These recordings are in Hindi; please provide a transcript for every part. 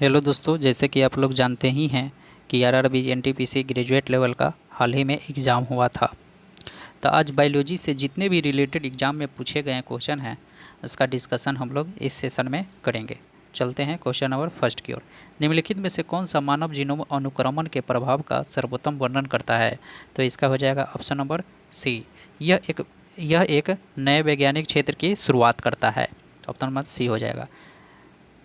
हेलो दोस्तों, जैसे कि आप लोग जानते ही हैं कि आरआरबी एनटीपीसी ग्रेजुएट लेवल का हाल ही में एग्ज़ाम हुआ था। तो आज बायोलॉजी से जितने भी रिलेटेड एग्ज़ाम में पूछे गए क्वेश्चन हैं उसका डिस्कशन हम लोग इस सेशन में करेंगे। चलते हैं क्वेश्चन नंबर फर्स्ट की ओर। निम्नलिखित में से कौन सा मानव जीनोम अनुक्रमण के प्रभाव का सर्वोत्तम वर्णन करता है? तो इसका हो जाएगा ऑप्शन नंबर सी। यह एक नए वैज्ञानिक क्षेत्र की शुरुआत करता है। ऑप्शन नंबर सी हो जाएगा।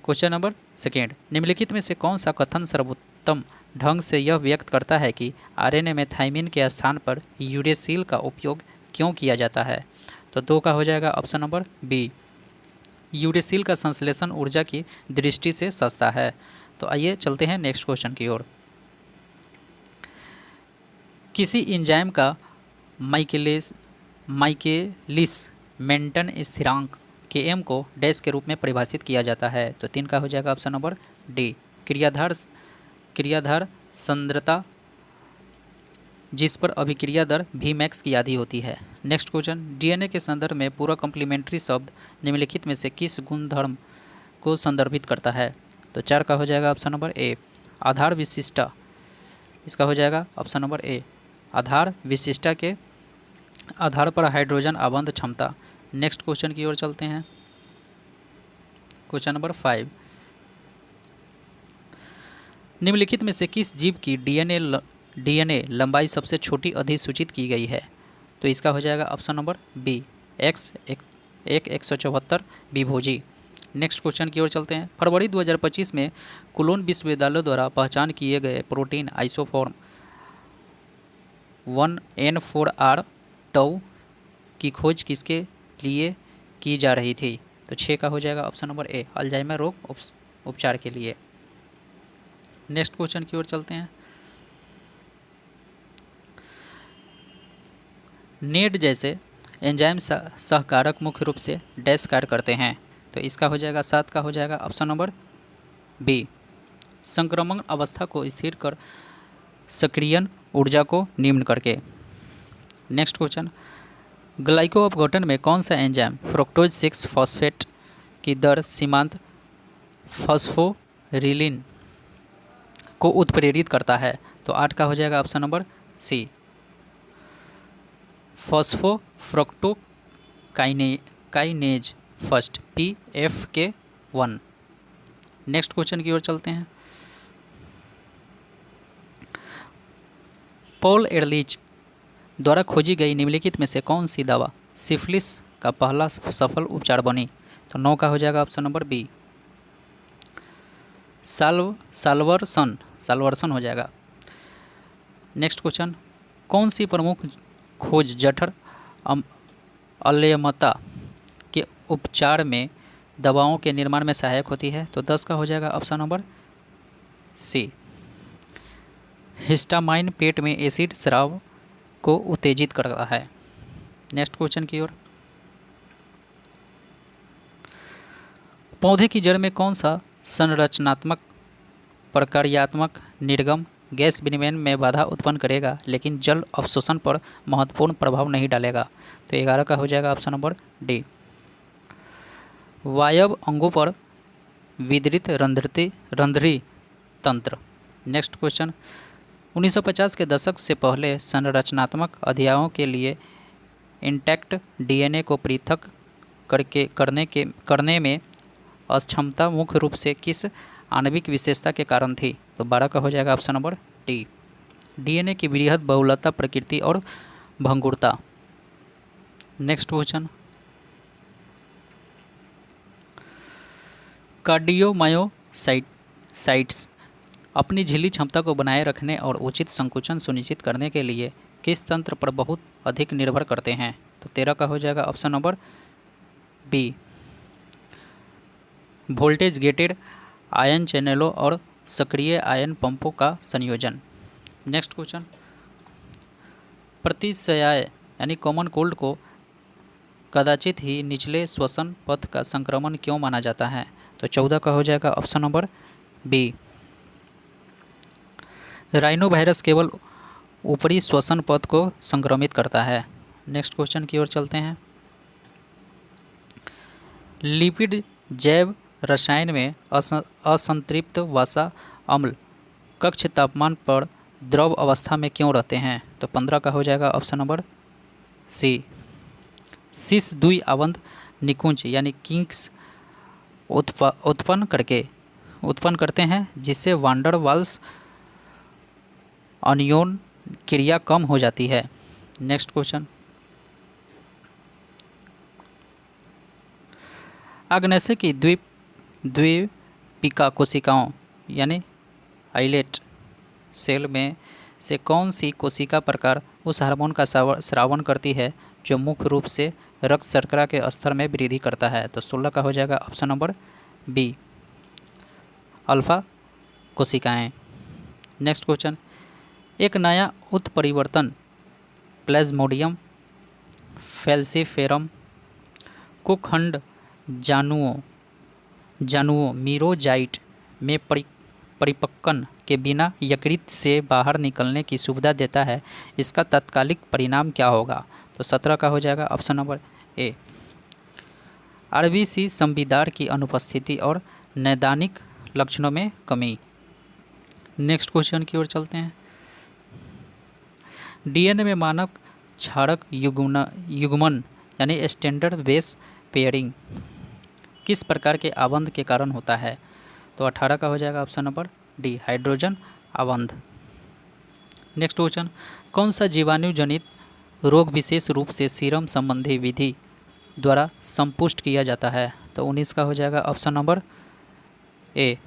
क्वेश्चन नंबर सेकेंड, निम्नलिखित में से कौन सा कथन सर्वोत्तम ढंग से यह व्यक्त करता है कि आरएनए में थाइमिन के स्थान पर यूरेसिल का उपयोग क्यों किया जाता है? तो दो का हो जाएगा ऑप्शन नंबर बी। यूरेसिल का संश्लेषण ऊर्जा की दृष्टि से सस्ता है। तो आइए चलते हैं नेक्स्ट क्वेश्चन की ओर। किसी एंजाइम का माइकेलिस मेंटन स्थिरांक के एम को डैश के रूप में परिभाषित किया जाता है। तो तीन का हो जाएगा ऑप्शन नंबर डी। क्रियाधार सांद्रता जिस पर अभिक्रिया दर भी मैक्स की आधी होती है। नेक्स्ट क्वेश्चन, डीएनए के संदर्भ में पूरा कॉम्प्लीमेंट्री शब्द निम्नलिखित में से किस गुणधर्म को संदर्भित करता है? तो चार का हो जाएगा ऑप्शन नंबर ए, आधार विशिष्टता। इसका हो जाएगा ऑप्शन नंबर ए, आधार विशिष्टता के आधार पर हाइड्रोजन आबंध क्षमता। नेक्स्ट क्वेश्चन की ओर चलते हैं। क्वेश्चन नंबर 5, निम्नलिखित में से किस जीव की डीएनए लंबाई सबसे छोटी अधिसूचित की गई है? तो इसका हो जाएगा ऑप्शन नंबर बी, एक्स 174 विभोजी। नेक्स्ट क्वेश्चन की ओर चलते हैं। फरवरी 2025 में कोलोन विश्वविद्यालय द्वारा पहचान किए गए प्रोटीन आइसोफॉर्म 1N4R टाउ की खोज किसके लिए की जा रही थी? तो 6 का हो जाएगा ऑप्शन नंबर ए, अल्जाइमर रोग उपचार के लिए। नेक्स्ट क्वेश्चन की ओर चलते हैं। नेड जैसे एंजाइम सहकारक मुख्य रूप से डैश कार्य करते हैं। तो इसका हो जाएगा 7 का हो जाएगा ऑप्शन नंबर बी, संक्रमण अवस्था को स्थिर कर सक्रियण ऊर्जा को निम्न करके। नेक्स्ट क्वेश्चन, ग्लाइको अपघटन में कौन सा एंजाइम फ्रुक्टोज 6 फॉस्फेट की दर सीमांत फॉस्फोरिलीन को उत्प्रेरित करता है? तो 8 का हो जाएगा option number C, phosphofructokinase first PFK1। Next question की ओर चलते हैं। पॉल एरलिच द्वारा खोजी गई निम्नलिखित में से कौन सी दवा सिफिलिस का पहला सफल उपचार बनी? तो 9 का हो जाएगा ऑप्शन नंबर बी, साल्वर्सन हो जाएगा। नेक्स्ट क्वेश्चन, कौन सी प्रमुख खोज जठर अम्लयमता के उपचार में दवाओं के निर्माण में सहायक होती है? तो 10 का हो जाएगा ऑप्शन नंबर सी, हिस्टामाइन पेट में एसिड स्राव को उत्तेजित करता है। नेक्स्ट क्वेश्चन की ओर। पौधे की जड़ में कौन सा संरचनात्मक प्रक्रियात्मक निर्गम गैस विनिमय में बाधा उत्पन्न करेगा लेकिन जल अवशोषण पर महत्वपूर्ण प्रभाव नहीं डालेगा? तो 11 का हो जाएगा ऑप्शन नंबर डी, वायव अंगों पर वितरित रंध्री तंत्र। नेक्स्ट क्वेश्चन, 1950 के दशक से पहले संरचनात्मक अध्ययों के लिए इंटैक्ट डीएनए को पृथक करने में अक्षमता मुख्य रूप से किस आणविक विशेषता के कारण थी? तो 12 का हो जाएगा ऑप्शन नंबर डी, डीएनए की वृहद बहुलता प्रकृति और भंगुरता। नेक्स्ट क्वेश्चन, कार्डियोमायोसाइट्स अपनी झिल्ली क्षमता को बनाए रखने और उचित संकुचन सुनिश्चित करने के लिए किस तंत्र पर बहुत अधिक निर्भर करते हैं? तो 13 का हो जाएगा option number B, voltage gated ion चैनलों और सक्रिय आयन पंपों का संयोजन। नेक्स्ट क्वेश्चन, प्रतिशयाय यानी कॉमन कोल्ड को कदाचित ही निचले श्वसन पथ का संक्रमण क्यों माना जाता है? तो 14 का हो जाएगा option number B, rhinovirus केवल ऊपरी श्वसन पथ को संक्रमित करता है। नेक्स्ट क्वेश्चन की ओर चलते हैं। लिपिड जैव रसायन में असंतृप्त वसा अम्ल कक्ष तापमान पर द्रव अवस्था में क्यों रहते हैं? तो 15 का हो जाएगा ऑप्शन नंबर सी। शीश द्वि आबंध निकुंज यानी किंग्स उत्पन्न करते हैं, जिससे वांडर वाल्स अनियोन क्रिया कम हो जाती है। नेक्स्ट क्वेश्चन, आग्नेय की द्वीपिका कोशिकाओं यानी आइलेट सेल में से कौन सी कोशिका प्रकार उस हार्मोन का स्रावन करती है जो मुख्य रूप से रक्त शर्करा के स्तर में वृद्धि करता है? तो 16 का हो जाएगा ऑप्शन नंबर बी, अल्फा कोशिकाएं। नेक्स्ट क्वेश्चन, एक नया उत्परिवर्तन प्लाज्मोडियम फैल्सिफेरम को खंड जानुओं मीरोजाइट में परिपक्वन के बिना यकृत से बाहर निकलने की सुविधा देता है। इसका तात्कालिक परिणाम क्या होगा? तो 17 का हो जाएगा ऑप्शन नंबर ए, आरबीसी संविदार की अनुपस्थिति और नैदानिक लक्षणों में कमी। नेक्स्ट क्वेश्चन की ओर चलते हैं। डीएनए में मानक क्षारक युग्मन यानी स्टैंडर्ड बेस पेयरिंग किस प्रकार के आबंध के कारण होता है? तो 18 का हो जाएगा ऑप्शन नंबर डी, हाइड्रोजन आबंध। नेक्स्ट क्वेश्चन, कौन सा जीवाणु जनित रोग विशेष रूप से सीरम संबंधी विधि द्वारा संपुष्ट किया जाता है? तो 19 का हो जाएगा option number A,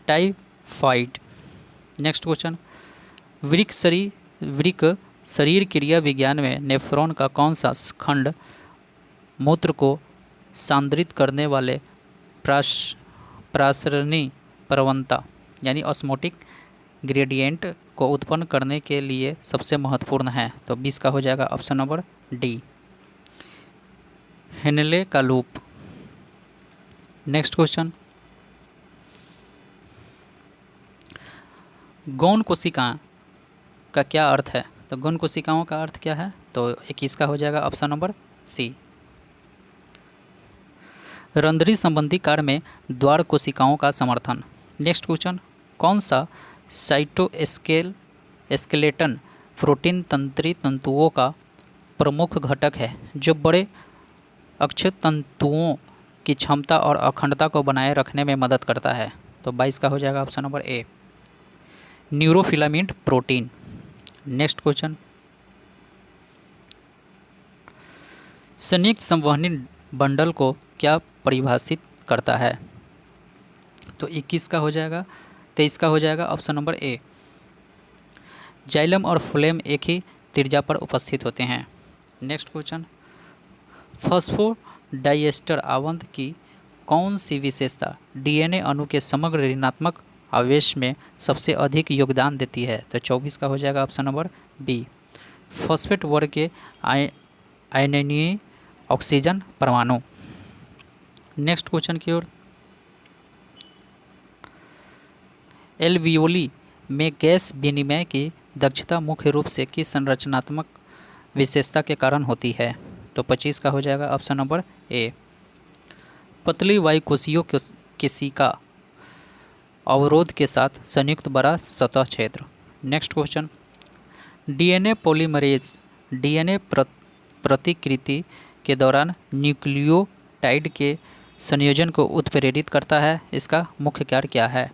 typhoid. Next question, वृक्क शरीर क्रिया विज्ञान में नेफ्रॉन का कौन सा खंड मूत्र को सांद्रित करने वाले प्रासरणी प्रवणता यानी ऑस्मोटिक ग्रेडियंट को उत्पन्न करने के लिए सबसे महत्वपूर्ण है? तो 20 का हो जाएगा ऑप्शन नंबर डी, हेनले का लूप। नेक्स्ट क्वेश्चन, गौण कोशिका का क्या अर्थ है? तो गौण कोशिकाओं का अर्थ क्या है? तो 21 का हो जाएगा ऑप्शन नंबर सी, रंध्री संबंधी कार्य में द्वार कोशिकाओं का समर्थन। नेक्स्ट क्वेश्चन, कौन सा साइटोस्केलेटन प्रोटीन तंत्री तंतुओं का प्रमुख घटक है जो बड़े अक्ष तंतुओं की क्षमता और अखंडता को बनाए रखने में मदद करता है? तो 22 का हो जाएगा ऑप्शन नंबर ए, न्यूरोफिलामेंट प्रोटीन। नेक्स्ट क्वेश्चन, संयुक्त संवहनी बंडल को क्या परिभाषित करता है? तो 21 का हो जाएगा, 23 का हो जाएगा ऑप्शन नंबर ए, जाइलम और फ्लेम एक ही त्रिज्या पर उपस्थित होते हैं। नेक्स्ट क्वेश्चन, फॉस्फोडाइएस्टर आबंध की कौन सी विशेषता डीएनए अणु के समग्र ऋणात्मक आवेश में सबसे अधिक योगदान देती है? तो 24 का हो जाएगा ऑप्शन नंबर बी, फॉस्फेट वर्ग के आयनीय ऑक्सीजन परमाणु। नेक्स्ट क्वेश्चन की ओर, एल्वियोली में गैस विनिमय की दक्षता मुख्य रूप से किस संरचनात्मक विशेषता के कारण होती है? तो 25 का हो जाएगा ऑप्शन नंबर ए, पतली वायुकोशीय केशिका अवरोध के साथ संयुक्त बड़ा सतह क्षेत्र। Next question, DNA polymerase DNA प्रतिकृति के दौरान न्यूक्लियोटाइड के संयोजन को उत्प्रेरित करता है। इसका मुख्य कार्य क्या है?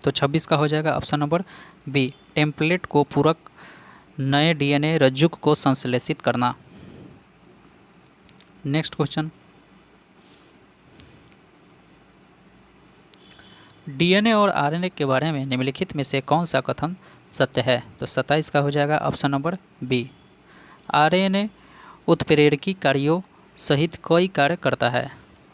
तो 26 का हो जाएगा ऑप्शन नंबर बी, टेम्पलेट को पूरक नए डीएनए रज्जुक को संश्लेषित करना। नेक्स्ट क्वेश्चन, डीएनए और आरएनए के बारे में निम्नलिखित में से कौन सा कथन सत्य है? तो 27 का हो जाएगा ऑप्शन नंबर बी, आरएनए उत्प्रेरकी कार्यों सहित कई कार्य करता है।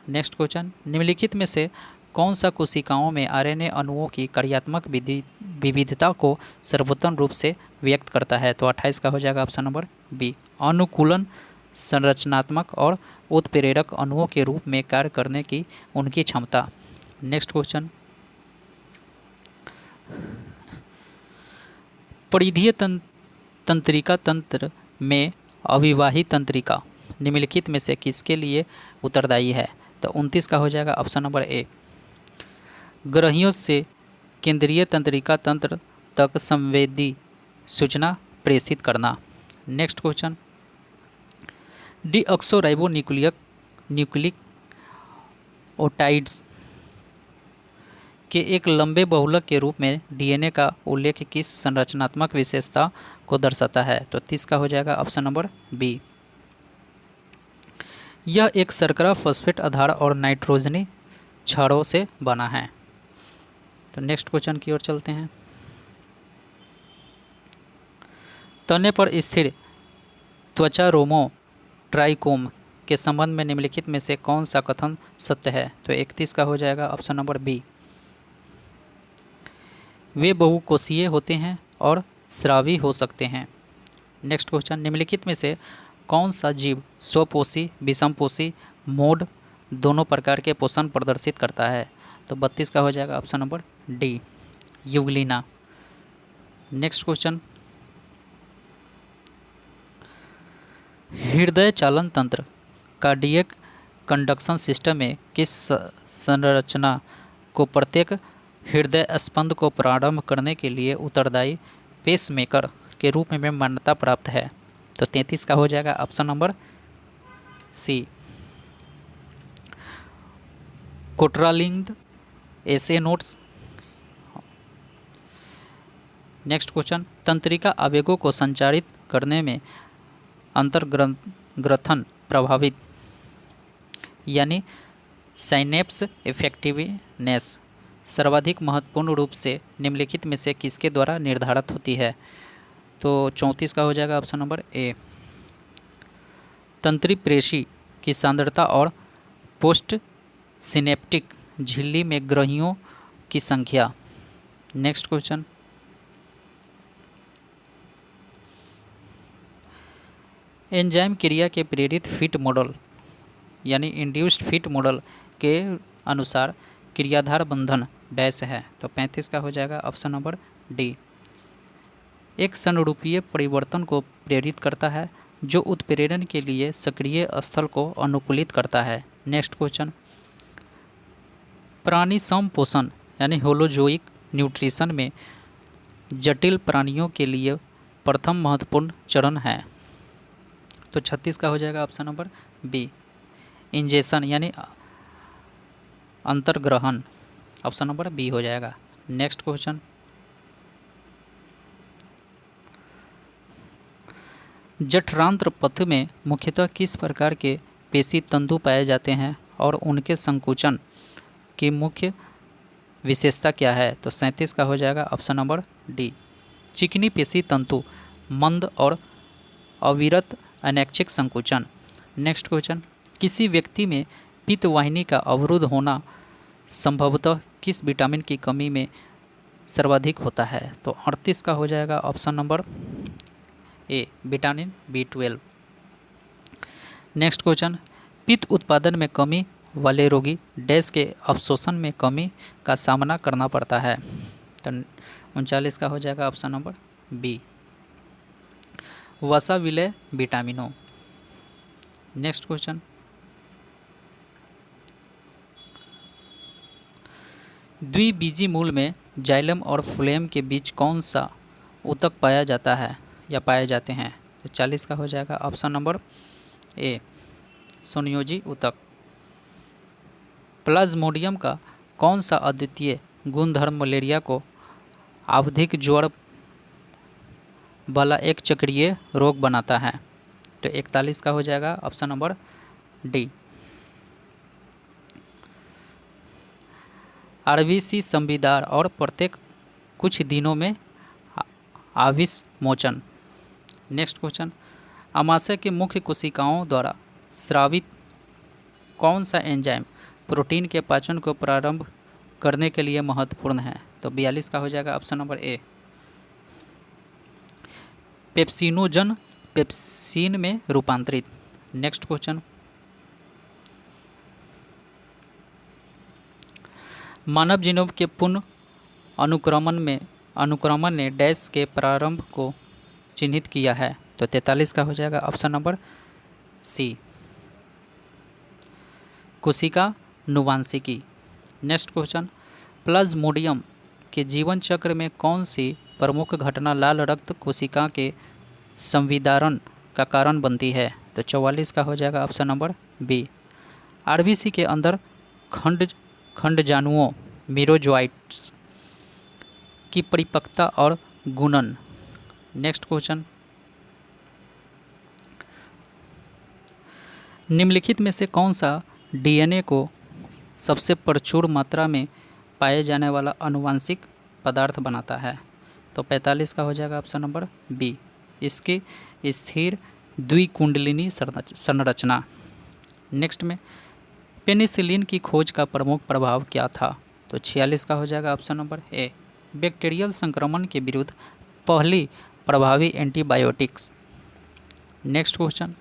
नेक्स्ट क्वेश्चन, निम्नलिखित में से कौन सा कोशिकाओं में आरएनए अणुओं की कार्यात्मक विविधता को सर्वोत्तम रूप से व्यक्त करता है? तो 28 का हो जाएगा ऑप्शन नंबर बी, अनुकूलन संरचनात्मक और उत्प्रेरक अणुओं के रूप में कार्य करने की उनकी क्षमता। नेक्स्ट क्वेश्चन, परिधीय तंत्रिका तंत्र में अविवाही तंत्रिका निम्नलिखित में से किसके लिए उत्तरदायी है? तो 29 का हो जाएगा ऑप्शन नंबर ए, ग्रहियों से केंद्रीय तंत्रिका तंत्र तक संवेदी सूचना प्रेषित करना। नेक्स्ट क्वेश्चन, न्यूक्लिक ओटाइड्स के एक लंबे बहुलक के रूप में डीएनए का उल्लेख किस संरचनात्मक विशेषता को दर्शाता है? तो 30 का हो जाएगा ऑप्शन नंबर बी, यह एक शर्करा फॉस्फेट आधार और नाइट्रोजनी क्षारों से बना है। तो नेक्स्ट क्वेश्चन की ओर चलते हैं, तने पर स्थिर त्वचा रोमो ट्राइकोम के संबंध में निम्नलिखित में से कौन सा कथन सत्य है? तो 31 का हो जाएगा ऑप्शन नंबर बी, वे बहुकोषीय होते हैं और स्रावी हो सकते हैं। नेक्स्ट क्वेश्चन, निम्नलिखित में से कौन सा जीव स्वपोषी, विषमपोषी, मोड दोनों प्रकार के पोषण प्रदर्शित करता है? तो 32 का हो जाएगा option number D, Euglena. Next question, हृदय चालन तंत्र कार्डियक कंडक्शन सिस्टम में किस संरचना को प्रत्येक हृदय स्पंद को प्रारंभ करने के लिए उत्तरदायी पेसमेकर के रूप में मान्यता प्राप्त है? तो 33 का हो जाएगा ऑप्शन नंबर सी, कोट्रालिंग एसे नोट्स। नेक्स्ट क्वेश्चन, तंत्रिका आवेगों को संचारित करने में अंतर्ग्रथन प्रभावित यानी साइनेप्स इफेक्टिवनेस सर्वाधिक महत्वपूर्ण रूप से निम्नलिखित में से किसके द्वारा निर्धारित होती है? तो 34 का हो जाएगा ऑप्शन नंबर ए, तंत्रिप्रेषी की सांद्रता और पोस्ट सिनेप्टिक झिल्ली में ग्रहियों की संख्या। नेक्स्ट क्वेश्चन, एंजाइम क्रिया के प्रेरित फिट मॉडल यानी इंड्यूस्ड फिट मॉडल के अनुसार क्रियाधार बंधन डैश है? तो 35 का हो जाएगा ऑप्शन नंबर डी, एक संरूपीय परिवर्तन को प्रेरित करता है जो उत्प्रेरण के लिए सक्रिय स्थल को अनुकूलित करता है। नेक्स्ट क्वेश्चन, प्राणी समपोषण यानी होलोजोइक न्यूट्रिशन में जटिल प्राणियों के लिए प्रथम महत्वपूर्ण चरण है? तो 36 का हो जाएगा ऑप्शन नंबर बी, इंजेक्शन यानी अंतर्ग्रहण, ऑप्शन नंबर बी हो जाएगा। नेक्स्ट क्वेश्चन, जठरांत्र पथ में मुख्यतः किस प्रकार के पेशी तंतु पाए जाते हैं और उनके संकुचन की मुख्य विशेषता क्या है? तो 37 का हो जाएगा ऑप्शन नंबर डी, चिकनी पेशी तंतु, मंद और अविरत अनैच्छिक संकुचन। नेक्स्ट क्वेश्चन, किसी व्यक्ति में पित्तवाहिनी का अवरुद्ध होना संभवतः किस विटामिन की कमी में सर्वाधिक होता है? तो 38 का हो जाएगा ऑप्शन नंबर ए, विटामिन B12। नेक्स्ट क्वेश्चन, पित्त उत्पादन में कमी वाले रोगी डैश के अवशोषण में कमी का सामना करना पड़ता है? तो 39 का हो जाएगा ऑप्शन नंबर बी, वसा विलय विटामिनों। नेक्स्ट क्वेश्चन, द्विबीजी मूल में जाइलम और फ्लोएम के बीच कौन सा ऊतक पाया जाता है या पाए जाते हैं? तो 40 का हो जाएगा ऑप्शन नंबर ए, सुनियोजी ऊतक। प्लाज्मोडियम का कौन सा अद्वितीय गुणधर्म मलेरिया को आवधिक ज्वर वाला एक चक्रीय रोग बनाता है? तो 41 का हो जाएगा ऑप्शन नंबर डी, आरबीसी संविदार और प्रत्येक कुछ दिनों में आविष मोचन। नेक्स्ट क्वेश्चन, आमाशय के मुख्य कोशिकाओं द्वारा स्रावित कौन सा एंजाइम प्रोटीन के पाचन को प्रारंभ करने के लिए महत्वपूर्ण है? तो 42 का हो जाएगा ऑप्शन नंबर ए, पेप्सिनोजन पेप्सिन में रूपांतरित। नेक्स्ट क्वेश्चन, मानव जीनोम के पुनः अनुक्रमण ने डैश के प्रारंभ को चिन्हित किया है? तो 43 का हो जाएगा ऑप्शन नंबर सी, कोशिका नुवांशिकी। नेक्स्ट क्वेश्चन, प्लाज्मोडियम के जीवन चक्र में कौन सी प्रमुख घटना लाल रक्त कोशिका के संविदारण का कारण बनती है? तो 44 का हो जाएगा ऑप्शन नंबर बी। आरबीसी के अंदर खंडजानुओं मीरोजोइट्स की परिपक्वता और गुणन। नेक्स्ट क्वेश्चन, निम्नलिखित में से कौन सा डीएनए को सबसे प्रचुर मात्रा में पाए जाने वाला आनुवंशिक पदार्थ बनाता है? तो 45 का हो जाएगा ऑप्शन नंबर बी, इसकी स्थिर द्विकुंडलिनी संरचना। नेक्स्ट में पेनिसिलिन की खोज का प्रमुख प्रभाव क्या था? तो 46 का हो जाएगा ऑप्शन नंबर ए, बैक्टीरियल संक्रमण के विरुद्ध पहली प्रभावी एंटीबायोटिक्स। नेक्स्ट क्वेश्चन,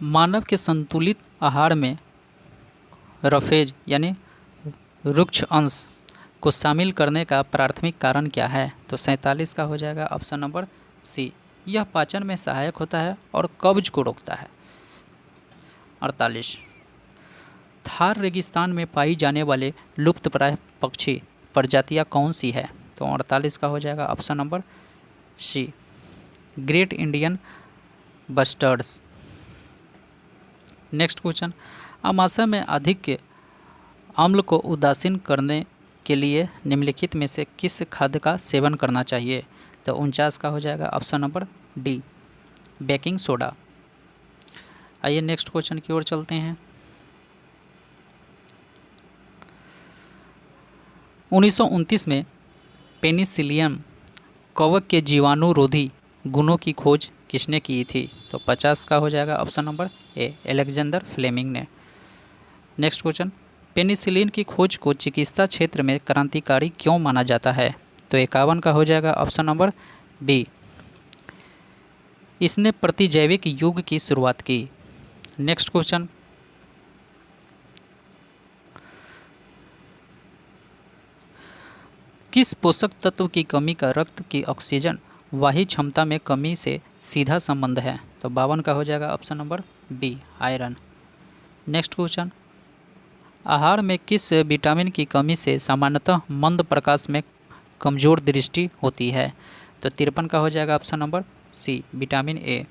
मानव के संतुलित आहार में रफेज यानी रुक्ष अंश को शामिल करने का प्राथमिक कारण क्या है? तो 47 का हो जाएगा ऑप्शन नंबर सी, यह पाचन में सहायक होता है और कब्ज को रोकता है। 48, थार रेगिस्तान में पाई जाने वाले लुप्तप्राय पक्षी प्रजातियां कौन सी है? तो 48 का हो जाएगा option number C, great Indian bustards. Next question, आमाशय में अधिक अम्ल को उदासीन करने के लिए निम्नलिखित में से किस खाद्य का सेवन करना चाहिए? तो 49 का हो जाएगा option number D, baking soda. आइए नेक्स्ट क्वेश्चन की ओर चलते हैं। 1929 में पेनिसिलियम कवक के जीवाणुरोधी गुणों की खोज किसने की थी? तो 50 का हो जाएगा option number A, Alexander Fleming ने। नेक्स्ट क्वेश्चन, पेनिसिलिन की खोज को चिकित्सा क्षेत्र में क्रांतिकारी क्यों माना जाता है? तो 51 का हो जाएगा ऑप्शन नंबर बी, इसने प्रतिजैविक युग की शुरुआत की। नेक्स्ट क्वेश्चन, किस पोषक तत्व की कमी का रक्त की ऑक्सीजन वाही क्षमता में कमी से सीधा संबंध है? तो 52 का हो जाएगा option number B, iron. Next question, आहार में किस विटामिन की कमी से सामान्यतः मंद प्रकाश में कमजोर दृष्टि होती है? तो 53 का हो जाएगा option number C, vitamin A.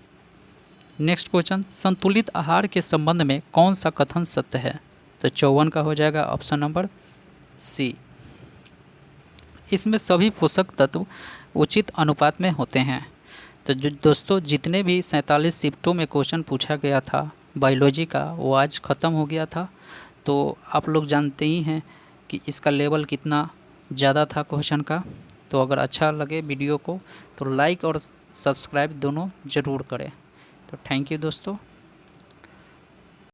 Next question, संतुलित आहार के संबंध में कौन सा कथन सत्य है? तो 54 का हो जाएगा ऑप्शन नंबर सी, इसमें सभी पोषक तत्व उचित अनुपात में होते हैं। तो दोस्तों, जितने भी 47 शिफ्टों में क्वेश्चन पूछा गया था बायोलॉजी का, वो आज ख़त्म हो गया था। तो आप लोग जानते ही हैं कि इसका लेवल कितना ज़्यादा था क्वेश्चन का। तो अगर अच्छा लगे वीडियो को तो लाइक और सब्सक्राइब दोनों ज़रूर करें। तो थैंक यू दोस्तों।